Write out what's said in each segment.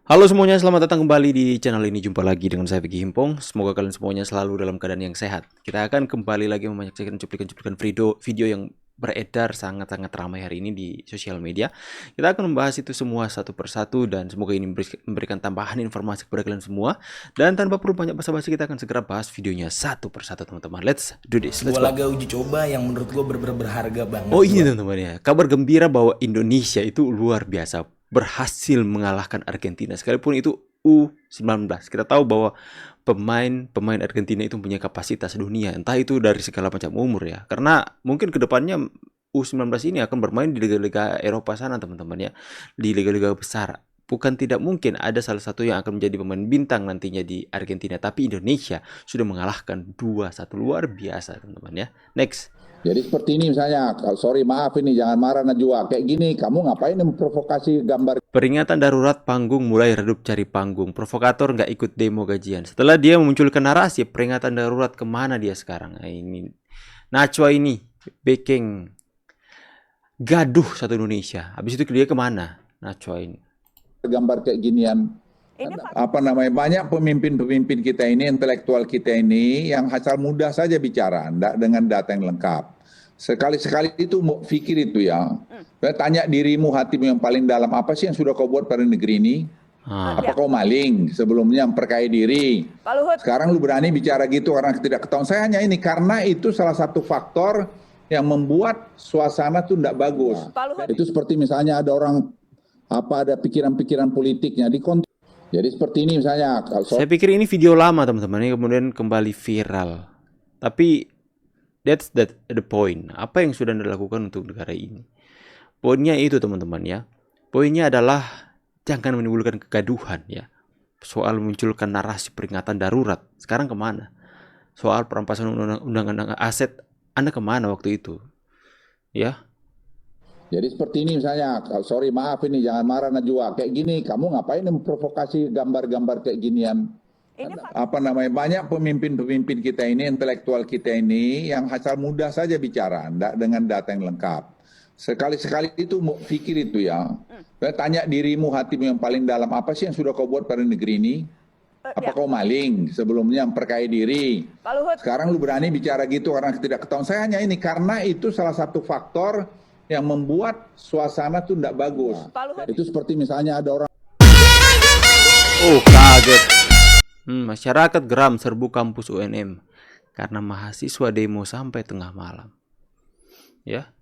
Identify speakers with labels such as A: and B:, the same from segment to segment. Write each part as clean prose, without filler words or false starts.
A: Halo semuanya, selamat datang kembali di channel ini. Jumpa lagi dengan saya Vicky Himpong. Semoga kalian semuanya selalu dalam keadaan yang sehat. Kita akan kembali lagi menyaksikan cuplikan-cuplikan video yang beredar sangat-sangat ramai hari ini di sosial media. Kita akan membahas itu semua satu persatu dan semoga ini memberikan tambahan informasi kepada kalian semua. Dan tanpa perlu banyak basa-basi, kita akan segera bahas videonya satu persatu, teman-teman. Let's do this. Let's
B: Dua laga uji coba yang menurut gue berharga banget.
A: Oh ini teman-teman ya, kabar gembira bahwa Indonesia itu luar biasa berhasil mengalahkan Argentina, sekalipun itu U19. Kita tahu bahwa pemain Argentina itu punya kapasitas dunia, entah itu dari segala macam umur ya. Karena mungkin kedepannya U19 ini akan bermain di liga-liga Eropa sana, teman-teman ya, di liga-liga besar. Bukan tidak mungkin ada salah satu yang akan menjadi pemain bintang nantinya di Argentina, tapi Indonesia sudah mengalahkan 2-1, luar biasa teman-teman ya. Next.
C: Jadi seperti ini misalnya, sorry maaf ini jangan marah Najwa, kayak gini kamu ngapain memprovokasi gambar.
A: Peringatan darurat, panggung mulai redup cari panggung. Provokator nggak ikut demo gajian. Setelah dia memunculkan narasi peringatan darurat, kemana dia sekarang? Nah, ini Najwa ini backing gaduh satu Indonesia. Habis itu dia kemana Najwa ini?
C: Gambar kayak ginian. Apa namanya, banyak pemimpin-pemimpin kita ini, intelektual kita ini yang asal mudah saja bicara, dengan data yang lengkap. Sekali-sekali itu pikir itu ya. Tanya dirimu, hatimu yang paling dalam, apa sih yang sudah kau buat pada negeri ini? Apa kau maling sebelumnya, memperkaya diri? Sekarang lu berani bicara gitu karena tidak ketahuan. Saya hanya ini, karena itu salah satu faktor yang membuat suasana tuh tidak bagus. Itu seperti misalnya ada orang, ada pikiran-pikiran politiknya di konten. Jadi seperti ini misalnya.
A: Saya pikir ini video lama teman-teman, ini kemudian kembali viral. Tapi that's the point. Apa yang sudah Anda lakukan untuk negara ini? Poinnya itu teman-teman ya. Poinnya adalah jangan menimbulkan kegaduhan ya. Soal munculkan narasi peringatan darurat. Sekarang kemana? Soal perampasan undang-undang aset, Anda kemana waktu itu? Ya.
C: Jadi seperti ini misalnya, sorry maaf ini jangan marah Najwa, kayak gini kamu ngapain memprovokasi gambar-gambar kayak ginian? Apa namanya, banyak pemimpin-pemimpin kita ini, intelektual kita ini yang asal mudah saja bicara, dengan data yang lengkap. Sekali-sekali itu pikir itu ya. Tanya dirimu, hatimu yang paling dalam, apa sih yang sudah kau buat pada negeri ini? Apa kau maling sebelumnya, memperkaya diri? Sekarang lu berani bicara gitu karena tidak ketahuan. Saya hanya ini, karena itu salah satu faktor yang membuat suasana tuh tidak bagus. Itu seperti misalnya ada orang.
A: Oh kaget. Masyarakat geram serbu kampus UNM karena mahasiswa demo sampai tengah malam. Ya.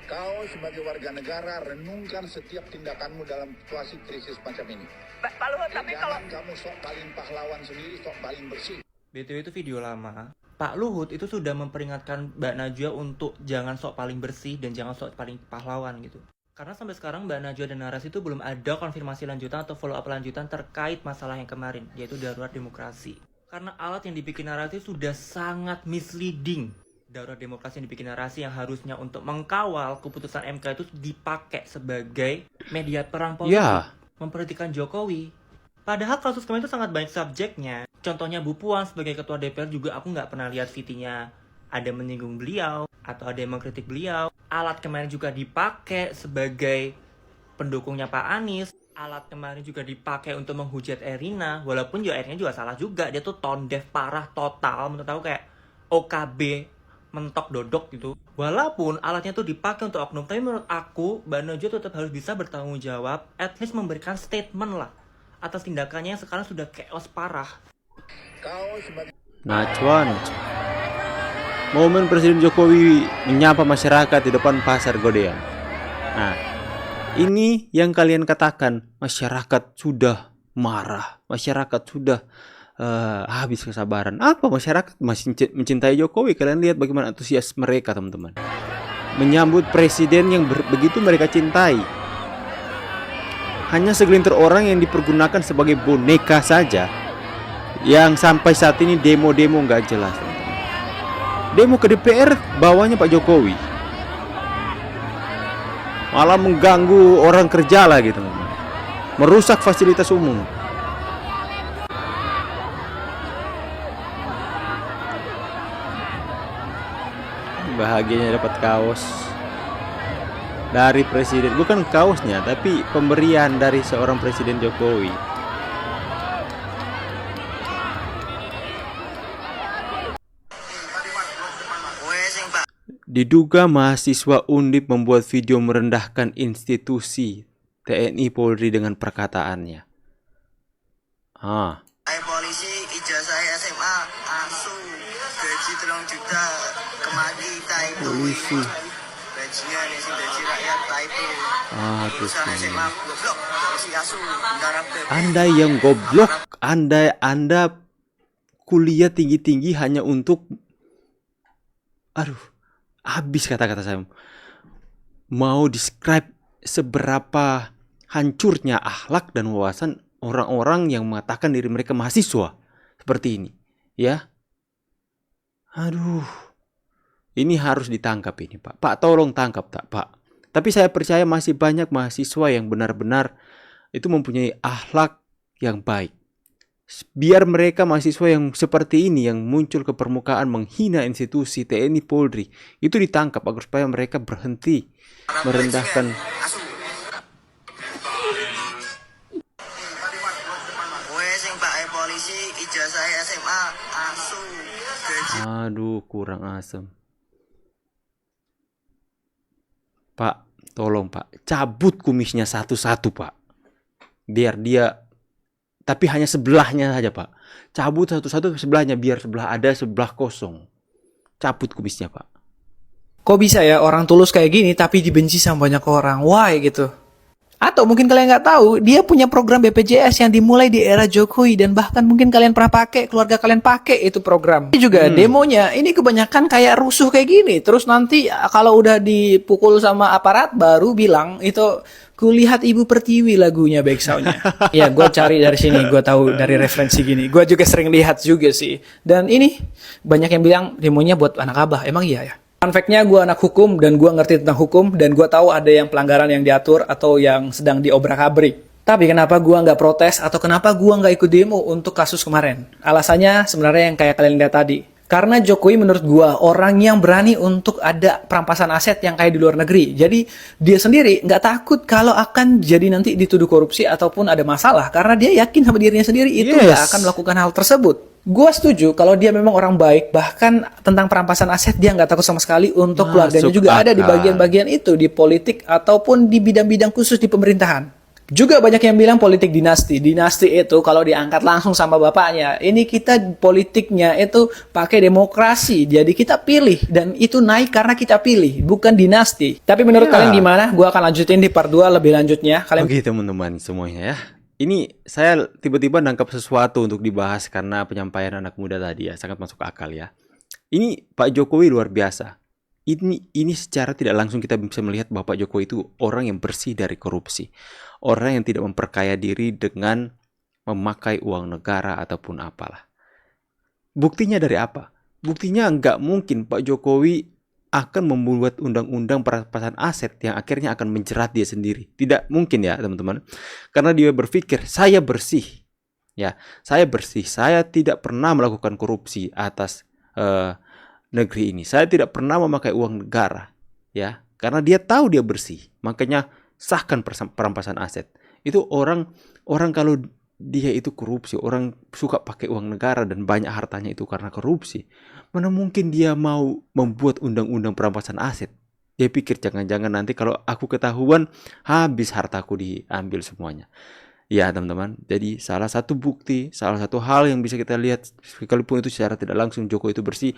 C: Kau sebagai warga negara renungkan setiap tindakanmu dalam situasi krisis macam ini.
D: Pak Luhut, tapi kalau
C: kamu sok paling pahlawan sendiri, sok paling bersih.
B: BTW itu video lama. Pak Luhut itu sudah memperingatkan Mbak Najwa untuk jangan sok paling bersih dan jangan sok paling pahlawan gitu. Karena sampai sekarang Mbak Najwa dan narasi itu belum ada konfirmasi lanjutan atau follow up lanjutan terkait masalah yang kemarin, yaitu darurat demokrasi. Karena alat yang dibikin narasi sudah sangat misleading. Darurat demokrasi yang dibikin narasi yang harusnya untuk mengkawal keputusan MK itu dipakai sebagai media perang politik, memperhatikan Jokowi. Padahal kasus kemarin itu sangat banyak subjeknya. Contohnya Bu Puan sebagai ketua DPR juga aku nggak pernah lihat VT-nya ada menyinggung beliau atau ada yang mengkritik beliau. Alat kemarin juga dipakai sebagai pendukungnya Pak Anies. Alat kemarin juga dipakai untuk menghujat Erina. Walaupun ya Erina juga salah juga. Dia tuh tone deaf parah total. Menurut aku kayak OKB mentok dodok gitu. Walaupun alatnya tuh dipakai untuk oknum, tapi menurut aku Mbak Najwa tetap harus bisa bertanggung jawab, at least memberikan statement lah atas tindakannya yang sekarang sudah chaos parah.
A: Najwa. Momen Presiden Jokowi menyapa masyarakat di depan pasar Godean. Nah, ini yang kalian katakan masyarakat sudah marah, masyarakat sudah habis kesabaran. Apa masyarakat masih mencintai Jokowi? Kalian lihat bagaimana antusias mereka, teman-teman, menyambut presiden yang begitu mereka cintai. Hanya segelintir orang yang dipergunakan sebagai boneka saja, yang sampai saat ini demo-demo nggak jelas, teman-teman. Demo ke DPR bawahnya Pak Jokowi, malah mengganggu orang kerja lagi, teman-teman, merusak fasilitas umum. Bahagianya dapat kaos. dari presiden, bukan kaosnya, tapi pemberian dari seorang Presiden Jokowi. Diduga mahasiswa Undip membuat video merendahkan institusi TNI Polri dengan perkataannya.
D: Polisi ijazah SMA asu gaji 3 juta kemagi taipu
A: Polisi.
D: gajinya nih si gaji rakyat taipu
A: Terus
D: lulusan SMA goblok polisi asu antara
A: Anda yang goblok, Anda kuliah tinggi-tinggi hanya untuk habis kata-kata saya. Mau describe seberapa hancurnya akhlak dan wawasan orang-orang yang mengatakan diri mereka mahasiswa seperti ini, ya. Ini harus ditangkap ini, Pak. Pak, tolong tangkap, Pak. Tapi saya percaya masih banyak mahasiswa yang benar-benar itu mempunyai akhlak yang baik. Biar mereka mahasiswa yang seperti ini yang muncul ke permukaan menghina institusi TNI Polri itu ditangkap agar supaya mereka berhenti merendahkan.
D: polisi ijazah SMA asu gaji
A: Kurang asem. Pak, tolong Pak, cabut kumisnya satu-satu Pak. Biar dia, tapi hanya sebelahnya saja Pak. Cabut satu-satu sebelahnya, biar sebelah ada, sebelah kosong. Cabut kumisnya Pak.
E: Kok bisa ya orang tulus kayak gini tapi dibenci sama banyak orang? Why gitu? Atau mungkin kalian nggak tahu, dia punya program BPJS yang dimulai di era Jokowi dan bahkan mungkin kalian pernah pakai, keluarga kalian pakai itu program. Ini juga demonya, ini kebanyakan kayak rusuh kayak gini. Terus nanti kalau udah dipukul sama aparat baru bilang itu kulihat Ibu Pertiwi lagunya backsoundnya. Ya, gue cari dari sini, gue tahu dari referensi gini. Gue juga sering lihat juga sih. Dan ini banyak yang bilang demonya buat anak abah. Emang iya ya? Fun fact-nya, gue anak hukum dan gue ngerti tentang hukum dan gue tahu ada yang pelanggaran yang diatur atau yang sedang diobrak-abrik. Tapi kenapa gue nggak protes atau kenapa gue nggak ikut demo untuk kasus kemarin? Alasannya sebenarnya yang kayak kalian lihat tadi. Karena Jokowi menurut gue orang yang berani untuk ada perampasan aset yang kayak di luar negeri. Jadi dia sendiri nggak takut kalau akan jadi nanti dituduh korupsi ataupun ada masalah. Karena dia yakin sama dirinya sendiri itu nggak akan melakukan hal tersebut. Gue setuju kalau dia memang orang baik, bahkan tentang perampasan aset dia nggak takut sama sekali untuk keluarganya juga ada di bagian-bagian itu, di politik ataupun di bidang-bidang khusus di pemerintahan. Juga banyak yang bilang politik dinasti. Dinasti itu kalau diangkat langsung sama bapaknya, ini kita politiknya itu pakai demokrasi, jadi kita pilih dan itu naik karena kita pilih, bukan dinasti. Tapi menurut kalian gimana? Gue akan lanjutin di part 2 lebih lanjutnya.
A: Oke teman-teman semuanya ya. Ini saya tiba-tiba nangkap sesuatu untuk dibahas karena penyampaian anak muda tadi ya, sangat masuk akal ya. Ini Pak Jokowi luar biasa. Ini secara tidak langsung kita bisa melihat bahwa Pak Jokowi itu orang yang bersih dari korupsi. Orang yang tidak memperkaya diri dengan memakai uang negara ataupun apalah. Buktinya dari apa? Buktinya nggak mungkin Pak Jokowi akan membuat undang-undang perampasan aset yang akhirnya akan menjerat dia sendiri. Tidak mungkin ya teman-teman. Karena dia berpikir, saya bersih. Ya, saya bersih. Saya tidak pernah melakukan korupsi atas negeri ini. Saya tidak pernah memakai uang negara. Ya, karena dia tahu dia bersih. Makanya sahkan perampasan aset. Itu orang kalau dia itu korupsi, orang suka pakai uang negara dan banyak hartanya itu karena korupsi. Mana mungkin dia mau membuat undang-undang perampasan aset? Dia pikir jangan-jangan nanti kalau aku ketahuan habis hartaku diambil semuanya. Ya teman-teman, jadi salah satu bukti, salah satu hal yang bisa kita lihat sekalipun itu secara tidak langsung Jokowi itu bersih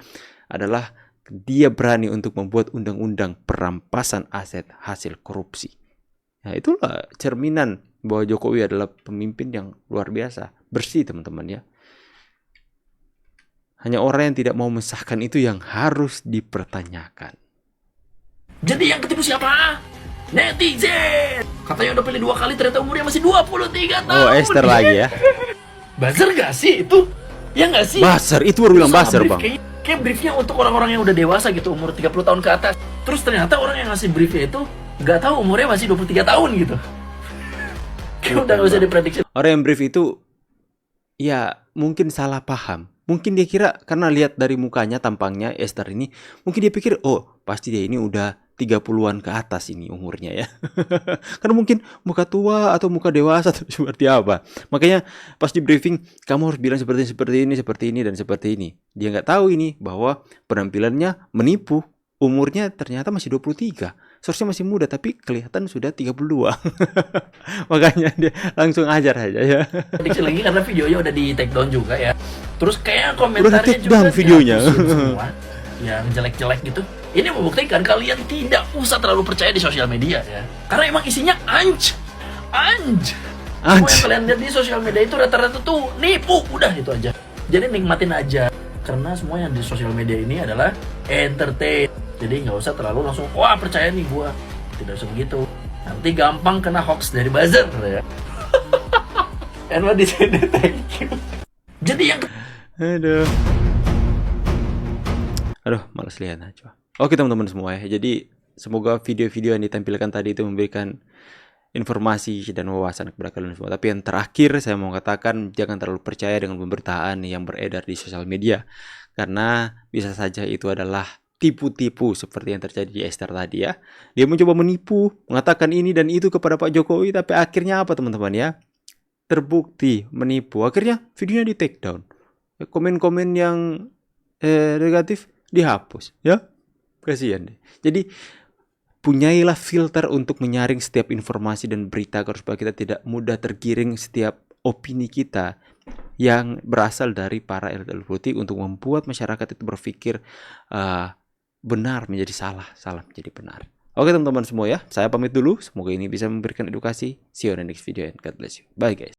A: adalah dia berani untuk membuat undang-undang perampasan aset hasil korupsi. Ya itulah cerminan bahwa Jokowi adalah pemimpin yang luar biasa, bersih teman-teman ya. Hanya orang yang tidak mau mensahkan itu yang harus dipertanyakan.
F: Jadi yang ketipu siapa? Netizen! Katanya udah pilih 2 kali, ternyata umurnya masih 23 tahun.
A: Oh, Esther lagi ya.
F: Buzzer gak sih itu? Ya gak sih?
A: Buzzer, itu baru bilang buzzer bang.
F: Kayak briefnya untuk orang-orang yang udah dewasa gitu, umur 30 tahun ke atas. Terus ternyata orang yang ngasih briefnya itu gak tahu umurnya masih 23 tahun gitu. Kayak udah gak usah diprediksi.
A: Orang yang brief itu ya mungkin salah paham. Mungkin dia kira karena lihat dari mukanya, tampangnya Esther ini, mungkin dia pikir oh pasti dia ini udah 30-an ke atas ini umurnya ya. Karena mungkin muka tua atau muka dewasa atau seperti apa. Makanya pas di briefing kamu harus bilang seperti ini dan seperti ini. Dia nggak tahu ini bahwa penampilannya menipu. Umurnya ternyata masih 23. Seharusnya masih muda tapi kelihatan sudah 32. Makanya dia langsung ajar aja ya.
F: Dikit lagi karena videonya udah di take down juga ya. Terus kayak
A: Udah
F: komentarnya
A: di take
F: juga
A: down videonya.
F: dihapusin semua yang jelek-jelek gitu. Ini membuktikan kalian tidak usah terlalu percaya di sosial media ya. Karena emang isinya anj. Semua yang kalian lihat di sosial media itu rata-rata tuh nipu, udah itu aja. Jadi nikmatin aja. Karena semua yang di sosial media ini adalah entertain. Jadi nggak usah terlalu langsung, wah percaya nih gua. Tidak usah begitu. Nanti gampang kena hoax dari buzzer ya. And what is it? Thank you. Jadi yang
A: Aduh, malas lihat aja. Oke teman-teman semua ya. Jadi semoga video-video yang ditampilkan tadi itu memberikan informasi dan wawasan kepada kalian semua. Tapi yang terakhir saya mau katakan jangan terlalu percaya dengan pemberitaan yang beredar di sosial media. Karena bisa saja itu adalah tipu-tipu seperti yang terjadi di Esther tadi ya. Dia mencoba menipu, mengatakan ini dan itu kepada Pak Jokowi. Tapi akhirnya apa teman-teman ya? Terbukti menipu. Akhirnya videonya di take down. Komen-komen yang negatif dihapus ya. Kasihan deh. Jadi punyailah filter untuk menyaring setiap informasi dan berita supaya kita tidak mudah tergiring setiap opini kita yang berasal dari para elit politik untuk membuat masyarakat itu berpikir benar menjadi salah, salah menjadi benar. Oke teman-teman semua ya, saya pamit dulu. Semoga ini bisa memberikan edukasi. See you on the next video and God bless you. Bye guys.